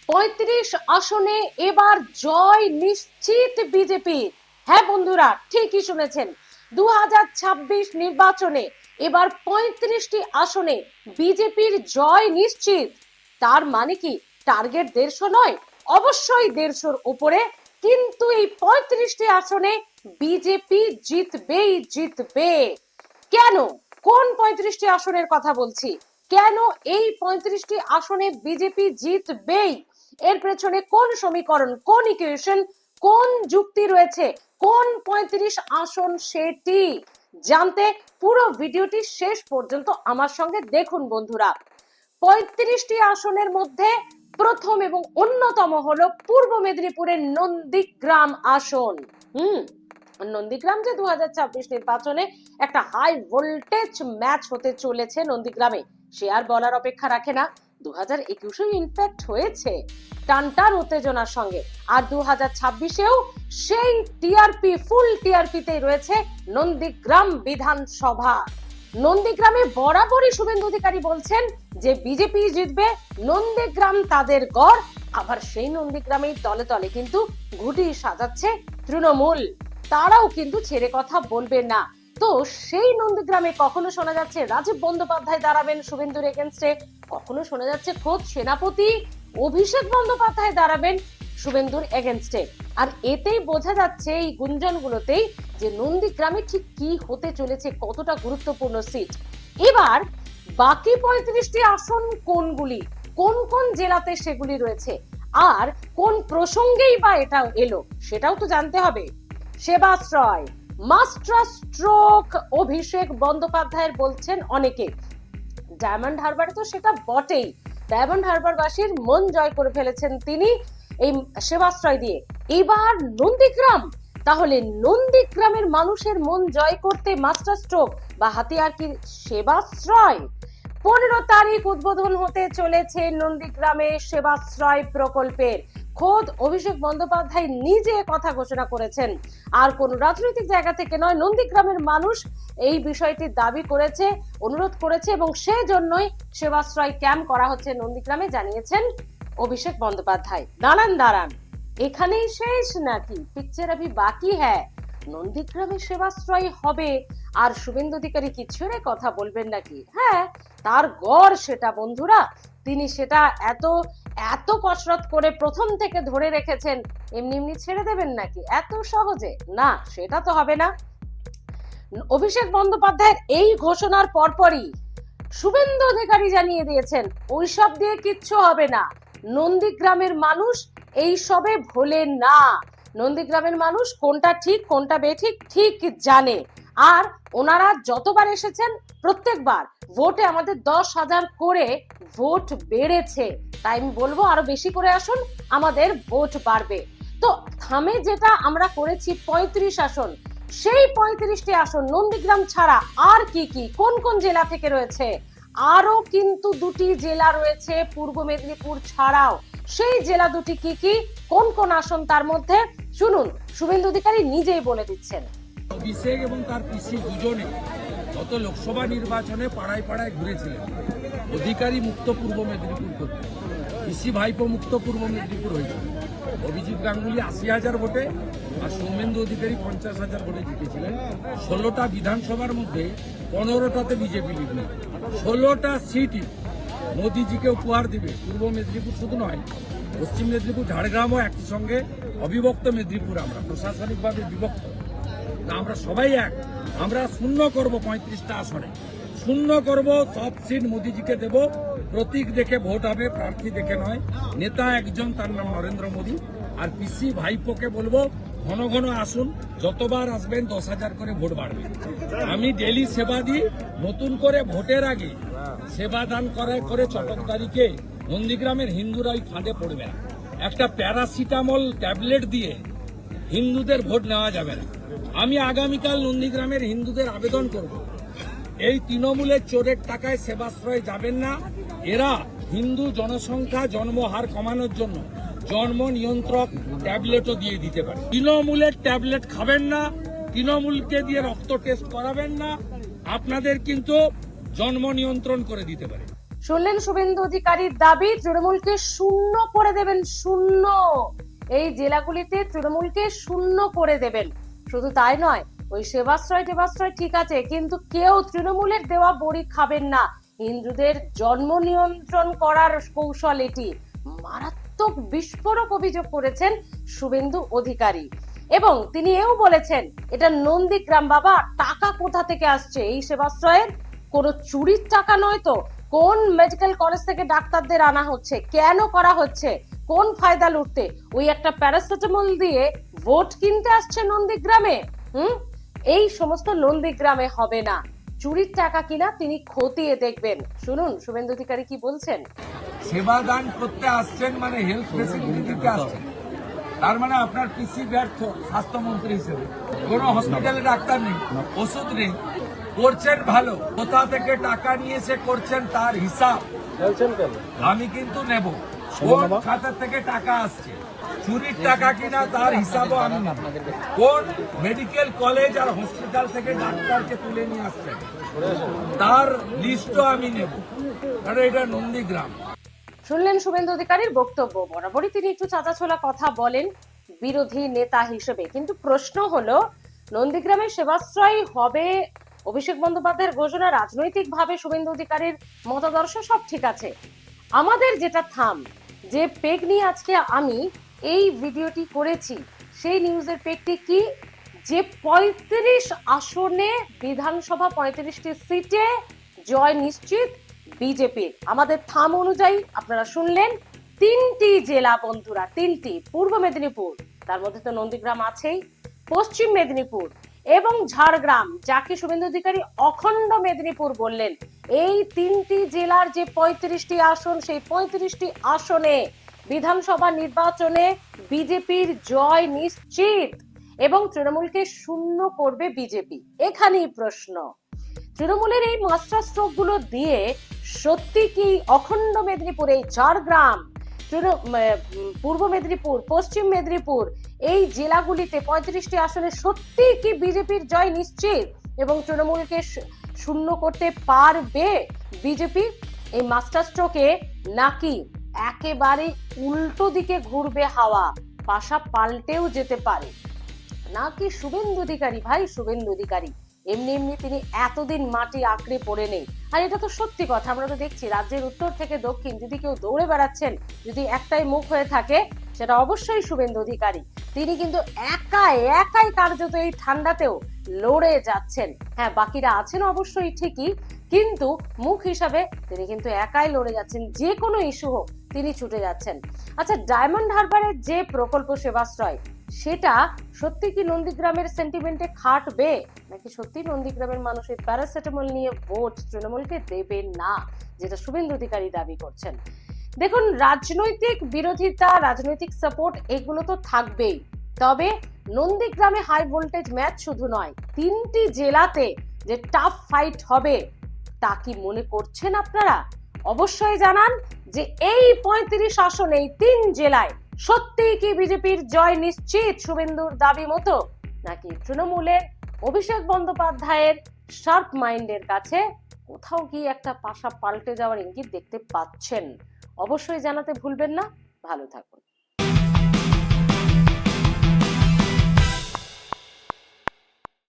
35 আসনে এবার জয় নিশ্চিত বিজেপি। হ্যাঁ বন্ধুরা, ঠিকই শুনেছেন, 2026 নির্বাচনে এবার 35টি আসনে বিজেপির জয় নিশ্চিত। তার মানে কি টার্গেট 150 নয়, অবশ্যই 150-র উপরে। কিন্তু এই 35টি আসনে বিজেপি জিতবেই জিতবে। কেন? কোন 35টি আসনের কথা বলছি? কেন এই 35টি আসনে বিজেপি জিতবেই? এর পেছনে কোন সমীকরণ, কোন ইকুয়েশন, কোন যুক্তি রয়েছে, কোন 35 আসন সেটি জানতে পুরো ভিডিওটি শেষ পর্যন্ত আমার সঙ্গে দেখুন বন্ধুরা। 35টি আসনের মধ্যে প্রথম এবং অন্যতম হলো পূর্ব মেদিনীপুরের নন্দীগ্রাম আসন। নন্দীগ্রাম যে 2026 নির্বাচনে একটা হাই ভোল্টেজ ম্যাচ হতে চলেছে নন্দীগ্রামে, সে আর বলার অপেক্ষা রাখে না। 2021 ইনফ্যাক্ট হয়েছে টানটান উত্তেজনার সঙ্গে, আর 2026-এও সেই টিআরপি, ফুল টিআরপিতেই রয়েছে নন্দীগ্রাম বিধানসভা। নন্দীগ্রামে বরাবরই শুভেন্দু অধিকারী বলছেন যে বিজেপি জিতবে, নন্দীগ্রাম তাদের গড়। আবার সেই নন্দীগ্রামেই তলে তলে কিন্তু ঘুঁটি সাজাচ্ছে তৃণমূল, তারাও কিন্তু ছেড়ে কথা বলবে না। তো সেই নন্দীগ্রামে কখনো শোনা যাচ্ছে রাজীব বন্দ্যোপাধ্যায় দাঁড়াবেন শুভেন্দুর এগেনস্টে, কখনো শোনা যাচ্ছে খোদ সেনাপতি অভিষেক বন্দ্যোপাধ্যায় দাঁড়াবেন শুভেন্দুর এগেনস্টে। আর এতেই বোঝা যাচ্ছে, এই গুঞ্জনগুলোতেই, যে নন্দীগ্রামে ঠিক কি হতে চলেছে, কতটা গুরুত্বপূর্ণ সিট। এবার বাকি 35টি আসন কোনগুলি, কোন কোন জেলাতে সেগুলি রয়েছে, আর কোন প্রসঙ্গেই বা এটা এলো, সেটাও তো জানতে হবে। সেবাশ্রয়, মাস্টার স্ট্রোক অভিষেক বন্দ্যোপাধ্যায়ের বলছেন অনেকে। ডায়মন্ড হারবারে তো সেটা বটেই, ডায়মন্ড হারবারবাসীর মন জয় করে ফেলেছেন তিনি এই সেবাশ্রয় দিয়ে। এবার নন্দীগ্রাম, তাহলে নন্দীগ্রামের মানুষের মন জয় করতে মাস্টার স্ট্রোক বা হাতিয়ার কি সেবাশ্রয়? 15 তারিখ উদ্বোধন হতে চলেছে নন্দীগ্রামে সেবাশ্রয় প্রকল্পের। খোদ অভিষেক বন্দ্যোপাধ্যায় নিজে কথা ঘোষণা করেছেন, আর কোন রাজনৈতিক জায়গা থেকে নয়। নন্দীগ্রামের মানুষ এই বিষয়টি দাবি করেছে, অনুরোধ করেছে, এবং সেজন্যই সেবাশ্রয় ক্যাম্প করা হচ্ছে নন্দীগ্রামে, জানিয়েছেন অভিষেক বন্দ্যোপাধ্যায়। দাঁড়ান দাঁড়ান, এখানেই শেষ নাকি? পিকচার আভি বাকি হ্যাঁ। নন্দীগ্রামে সেবাশ্রয় হবে আর শুভেন্দু অধিকারী কি ছেড়ে কথা বলবেন নাকি? হ্যাঁ, তার গড় সেটা বন্ধুরা, তিনি সেটা এত এত কসরত করে প্রথম থেকে ধরে রেখেছেন, এমনি এমনি ছেড়ে দেবেন নাকি এত সহজে? না, সেটা তো হবে না। অভিষেক বন্দ্যোপাধ্যায়ের এই ঘোষণার পরপরই শুভেন্দু অধিকারী জানিয়ে দিয়েছেন ওইসব দিয়ে কিচ্ছু হবে না, নন্দীগ্রামের মানুষ এই সবে ভোলে না। নন্দীগ্রামের মানুষ কোনটা ঠিক কোনটা বেঠিক ঠিক জানে, আর ওনারা যতবার এসেছেন প্রত্যেকবার ভোটে আমাদের 10,000 করে ভোট বেড়েছে, তাই আমি বলবো আরো বেশি করে আসুন, আমাদের ভোট বাড়বে। তো থামে যেটা আমরা করেছি 35 আসন, সেই 35টি আসন নন্দীগ্রাম ছাড়া আর কি কি, কোন কোন জেলা থেকে রয়েছে? আরো কিন্তু 2টি জেলা রয়েছে পূর্ব মেদিনীপুর ছাড়াও। সেই জেলা দুটি কি কি, কোন কোন আসন তার মধ্যে, শুনুন শুভেন্দু অধিকারী নিজেই বলে দিচ্ছেন। অভিষেক এবং তার পিসি দুজনে গত লোকসভা নির্বাচনে পাড়ায় পাড়ায় ঘুরেছিলেন অধিকারী মুক্ত পূর্ব মেদিনীপুর করতে। পিসি ভাইপো মুক্ত পূর্ব মেদিনীপুর হয়েছিল। অভিজিৎ গাঙ্গুলি 80,000 ভোটে আর সৌমেন্দু অধিকারী 50,000 ভোটে জিতেছিলেন। 16টা বিধানসভার মধ্যে 15টাতে বিজেপি লিড নেয়। 16টা সিটই মোদিজিকে উপহার দিবে পূর্ব মেদিনীপুর শুধু নয়, পশ্চিম মেদিনীপুর, ঝাড়গ্রামও একই সঙ্গে অবিভক্ত মেদিনীপুর। আমরা প্রশাসনিকভাবে বিভক্ত, আমরা সবাই এক। আমরা শূন্য করব 35টা আসনে, শূন্য করব, সব সিট মোদিজিকে দেব। প্রতীক দেখে ভোট হবে, প্রার্থী দেখে নয়। নেতা একজন, তার নাম নরেন্দ্র মোদী। আর পিসি ভাইপোকে বলবো ঘন ঘন আসুন, যতবার আসবেন 10,000 করে ভোট বাড়বে। আমি ডেলি সেবা দিই, নতুন করে ভোটের আগে সেবা দান করে চটকদারিকে নন্দীগ্রামের হিন্দুরা ওই ফাঁদে পড়বে না। একটা প্যারাসিটামল ট্যাবলেট দিয়ে হিন্দুদের ভোট নেওয়া যাবে না। আমি আগামীকাল নন্দীগ্রামের হিন্দুদের আবেদন করব, এই তৃণমূলের চোরের টাকায় সেবাশ্রয় যাবেন না। এরা হিন্দু জনসংখ্যা জন্মহার কমানোর জন্য জন্ম নিয়ন্ত্রক ট্যাবলেটও দিয়ে দিতে পারে। তৃণমূলের ট্যাবলেট খাবেন না, তৃণমূলকে দিয়ে রক্ত টেস্ট করাবেন না, আপনাদের কিন্তু জন্ম নিয়ন্ত্রণ করে দিতে পারে। শুনলেন শুভেন্দু অধিকারীর দাবি, তৃণমূলকে শূন্য করে দেবেন, শূন্য। এই জেলাগুলিতে তৃণমূলকে শূন্য করে দেবেন। শুধু তাই নয়, ওই সেবাশ্রয় ঠিক আছে, কিন্তু কেউ তৃণমূলের দেওয়া বড়ি খাবেন না। হিন্দুদের জন্ম নিয়ন্ত্রণ করার কৌশল এটি। মারাত্মক বিস্ফোরক অভিযোগ করেছেন শুভেন্দু অধিকারী। এবং তিনি এও বলেছেন, এটা নন্দীগ্রাম বাবা, টাকা কোথা থেকে আসছে এই সেবাশ্রয়ের? কোনো চুরির টাকা নয় তো? কোন মেডিকেল কলেজ থেকে ডাক্তারদের আনা হচ্ছে? কেন করা হচ্ছে? কোন ফায়দা লুটতে? ওই একটা প্যারাসিটামল দিয়ে ভোট কিনতে আসছে নন্দীগ্রামে? এই সমস্ত নন্দীগ্রামে হবে না। চুরির টাকা কিনা তিনি খতিয়ে দেখবেন। শুনুন শুভেন্দু অধিকারী কি বলছেন। সেবা দান করতে আসছেন মানে হেলথ ফেসিলিটি দিতে আসছেন, তার মানে আপনার পিসি ব্যর্থ স্বাস্থ্যমন্ত্রী হিসেবে। কোনো হসপিটালে ডাক্তার নেই, ওষুধ নেই, করছেন ভালো, কোথা থেকে টাকা নিয়ে এসে করছেন তার হিসাব আমি কিন্তু নেব। কোন খাতা থেকে টাকা আসছে, চুরির টাকা কিনা তার হিসাবও আমি নেব। কোন মেডিকেল কলেজ আর হসপিটাল থেকে ডাক্তারকে তুলে নিয়ে আসছেন তার লিস্টও আমি নেব, কারণ এটা নন্দীগ্রাম। শুনলেন শুভেন্দু অধিকারীর বক্তব্য। বরাবরই তিনি একটু চাঁচাছোলা কথা বলেন বিরোধী নেতা হিসেবে, কিন্তু প্রশ্ন হলো, নন্দীগ্রামের সেবাশ্রয় হবে অভিষেক বন্দ্যোপাধ্যায়ের ঘোষণা, রাজনৈতিক ভাবে শুভেন্দু অধিকারীর মতাদর্শ সব ঠিক আছে। আমাদের যেটা থাম, যে পেগ নিয়ে আজকে আমি এই ভিডিওটি করেছি, সেই নিউজের পেগটি কি, যে 35 আসনে বিধানসভা 35টি সিটে জয় নিশ্চিত বিজেপির। আমাদের থাম অনুযায়ী আপনারা শুনলেন, 3টি জেলা বন্ধুরা, 3টি, পূর্ব মেদিনীপুর, তার মধ্যে তো নন্দীগ্রাম আছেই, পশ্চিম মেদিনীপুর এবং ঝাড়গ্রাম, যাকে শুভেন্দু অধিকারী অখণ্ড মেদিনীপুর বললেন, এই 3টি জেলার যে 35টি আসন, সেই 35টি আসনে বিধানসভা নির্বাচনে বিজেপির জয় নিশ্চিত এবং তৃণমূলকে শূন্য করবে বিজেপি। এখানেই প্রশ্ন, তৃণমূলের এই মাস্টার স্ট্রোক গুলো দিয়ে সত্যি কি অখণ্ড মেদিনীপুর, এই ঝাড়গ্রাম, পূর্ব মেদিনীপুর, পশ্চিম মেদিনীপুর, এই জেলাগুলিতে 35টি আসনে সত্যি কি বিজেপির জয় নিশ্চিত এবং তৃণমূলকে শূন্য করতে পারবে বিজেপি এই মাস্টার স্ট্রোকে, নাকি একেবারে উল্টো দিকে ঘুরবে হাওয়া, পাশা পাল্টেও যেতে পারে? নাকি শুভেন্দু অধিকারী, ভাই শুভেন্দু অধিকারী এমনি এমনি তিনি এতদিন মাটি আঁকড়ে পড়ে নেই। আর এটা তো সত্যি কথা, আমরা তো দেখছি রাজ্যের উত্তর থেকে দক্ষিণ যদি কেউ দৌড়ে বেড়াচ্ছেন, যদি একটাই মুখ হয়ে থাকে, সেটা অবশ্যই শুভেন্দু অধিকারী। তিনি কিন্তু একাই কার্যত এই ঠান্ডাতেও লড়ে যাচ্ছেন। হ্যাঁ, বাকিরা আছেন অবশ্যই ঠিকই, কিন্তু মুখ হিসাবে তিনি কিন্তু একাই লড়ে যাচ্ছেন। যে কোনো ইস্যু হোক তিনি ছুটে যাচ্ছেন। আচ্ছা, ডায়মন্ড হারবারের যে প্রকল্প সেবাশ্রয়, সেটা সত্যি কি নন্দীগ্রামের সেন্টিমেন্টে খাটবে, নাকি সত্যি নন্দীগ্রামের মানুষের প্যারাসিটামল নিয়ে ভোট তৃণমূলকে দেবে না, যেটা শুভেন্দু অধিকারী দাবি করছেন? দেখুন, রাজনৈতিক বিরোধিতা, রাজনৈতিক সাপোর্ট এগুলো তো থাকবেই, তবে নন্দীগ্রামে হাই ভোল্টেজ ম্যাচ শুধু নয়, 3টি জেলাতে যে টাফ ফাইট হবে তা কি মনে করছেন আপনারা? অবশ্যই জানান যে এই 35 আসনে, এই 3 জেলায় সত্যি কি বিজেপির জয় নিশ্চিত শুভেন্দুর দাবি মতো, নাকি তৃণমূলের অভিষেক বন্দ্যোপাধ্যায়ের শার্প মাইন্ডের কাছে কোথাও কি একটা পাশা পাল্টে যাওয়ার ইঙ্গিত দেখতে পাচ্ছেন? অবশ্যই জানাতে ভুলবেন না। ভালো থাকুন।